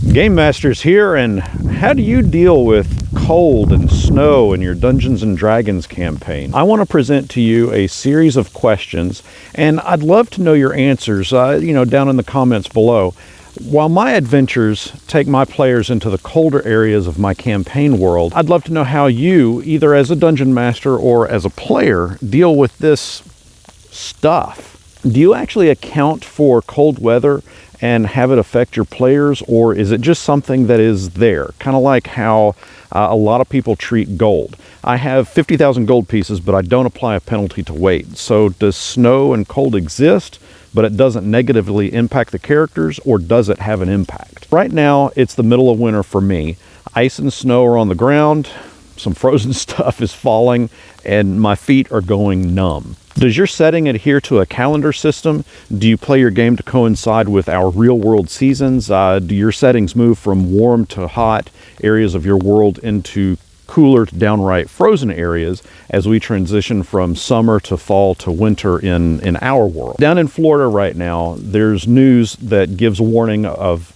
GameMasters here, and how do you deal with cold and snow in your Dungeons & Dragons campaign? I want to present to you a series of questions, and I'd love to know your answers, down in the comments below. While my adventures take my players into the colder areas of my campaign world, I'd love to know how you, either as a dungeon master or as a player, deal with this stuff. Do you actually account for cold weather and have it affect your players, or is it just something that is there? Kind of like how a lot of people treat gold. I have 50,000 gold pieces, but I don't apply a penalty to weight. So does snow and cold exist, but it doesn't negatively impact the characters, or does it have an impact? Right now, it's the middle of winter for me. Ice and snow are on the ground, some frozen stuff is falling, and my feet are going numb. Does your setting adhere to a calendar system? Do you play your game to coincide with our real-world seasons? Do your settings move from warm to hot areas of your world into cooler to downright frozen areas as we transition from summer to fall to winter in our world? Down in Florida right now, there's news that gives warning of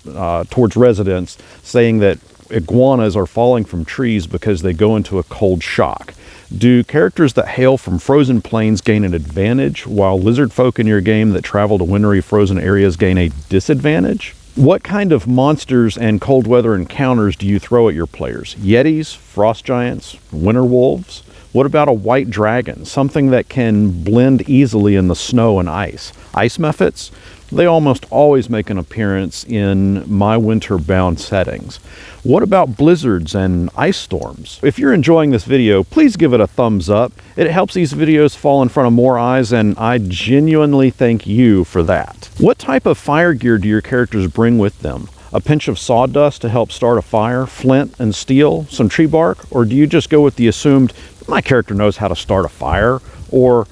towards residents saying that iguanas are falling from trees because they go into a cold shock. Do characters that hail from frozen plains gain an advantage, while lizard folk in your game that travel to wintry frozen areas gain a disadvantage? What kind of monsters and cold weather encounters do you throw at your players? Yetis, frost giants, winter wolves? What about a white dragon, something that can blend easily in the snow and ice? Ice mephits? They almost always make an appearance in my winter-bound settings. What about blizzards and ice storms? If you're enjoying this video, please give it a thumbs up. It helps these videos fall in front of more eyes, and I genuinely thank you for that. What type of fire gear do your characters bring with them? A pinch of sawdust to help start a fire, flint and steel, some tree bark, or do you just go with the assumed, my character knows how to start a fire, or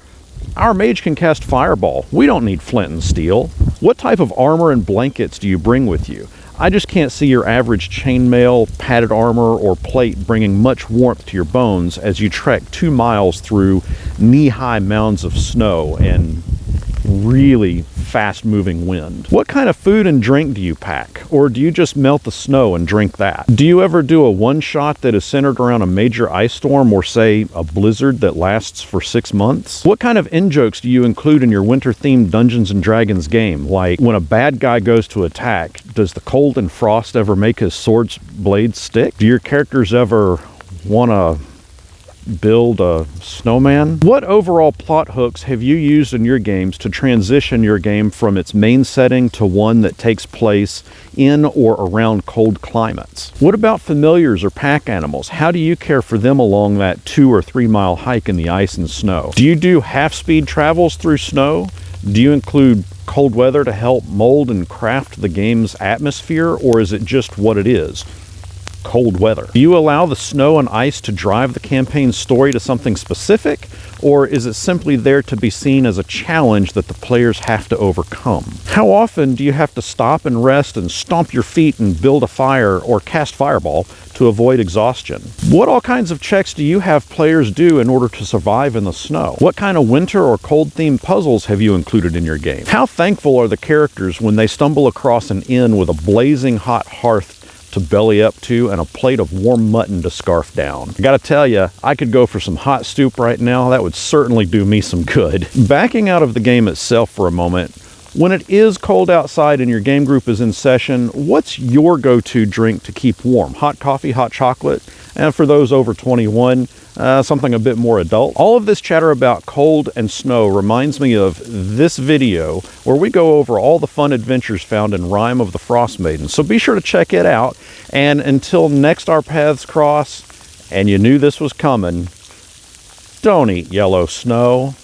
our mage can cast fireball, we don't need flint and steel? What type of armor and blankets do you bring with you? I just can't see your average chainmail, padded armor, or plate bringing much warmth to your bones as you trek 2 miles through knee-high mounds of snow and really fast-moving wind. What kind of food and drink do you pack? Or do you just melt the snow and drink that? Do you ever do a one-shot that is centered around a major ice storm, or say a blizzard that lasts for 6 months? What kind of in-jokes do you include in your winter-themed Dungeons & Dragons game? Like, when a bad guy goes to attack, does the cold and frost ever make his sword's blade stick? Do your characters ever want to build a snowman? What overall plot hooks have you used in your games to transition your game from its main setting to one that takes place in or around cold climates? What about familiars or pack animals? How do you care for them along that 2 or 3 mile hike in the ice and snow? Do you do half-speed travels through snow? Do you include cold weather to help mold and craft the game's atmosphere, or is it just what it is? Cold weather. Do you allow the snow and ice to drive the campaign's story to something specific, or is it simply there to be seen as a challenge that the players have to overcome? How often do you have to stop and rest and stomp your feet and build a fire or cast fireball to avoid exhaustion? What all kinds of checks do you have players do in order to survive in the snow? What kind of winter or cold themed puzzles have you included in your game? How thankful are the characters when they stumble across an inn with a blazing hot hearth to belly up to and a plate of warm mutton to scarf down? I gotta tell you, I could go for some hot soup right now. That would certainly do me some good. Backing out of the game itself for a moment, when it is cold outside and your game group is in session, what's your go-to drink to keep warm? Hot coffee, hot chocolate? And for those over 21, something a bit more adult. All of this chatter about cold and snow reminds me of this video where we go over all the fun adventures found in Rime of the Frost Maiden. So be sure to check it out. And until next our paths cross, and you knew this was coming, don't eat yellow snow.